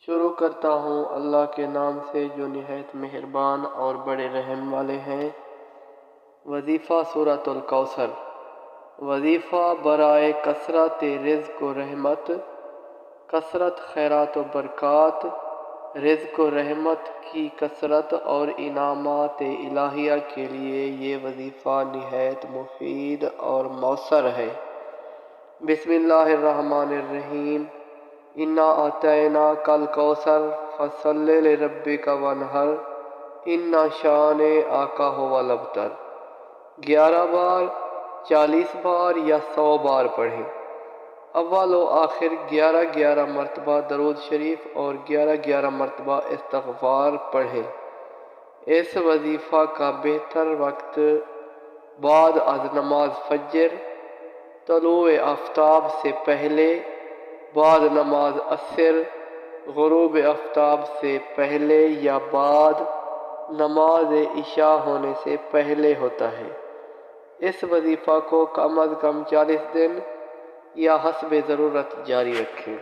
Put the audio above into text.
شروع کرتا ہوں اللہ کے نام سے جو نہایت مہربان اور بڑے رحم والے ہیں۔ وظیفہ سورۃ الکوثر۔ وظیفہ برائے کثرت رزق و رحمت، کثرت خیرات و برکات، رزق و رحمت کی کثرت اور انعامات الہیہ کے لیے یہ وظیفہ نہایت مفید اور مؤثر ہے۔ بسم اللہ الرحمن الرحیم۔ انا اعطیناک الکوثر فصل لربک وانحر ان شانئک هو الابتر۔ 11 بار، 40 بار یا 100 بار پڑھیں۔ اول و آخر 11 مرتبہ درود شریف اور 11 مرتبہ استغفار پڑھیں۔ اس وظیفہ کا بہتر وقت بعد از نماز فجر، طلوع آفتاب سے پہلے، بعد نماز عصر، غروب آفتاب سے پہلے یا بعد نماز عشاء ہونے سے پہلے ہوتا ہے۔ اس وظیفہ کو کم از کم 40 دن یا حسب ضرورت جاری رکھیں۔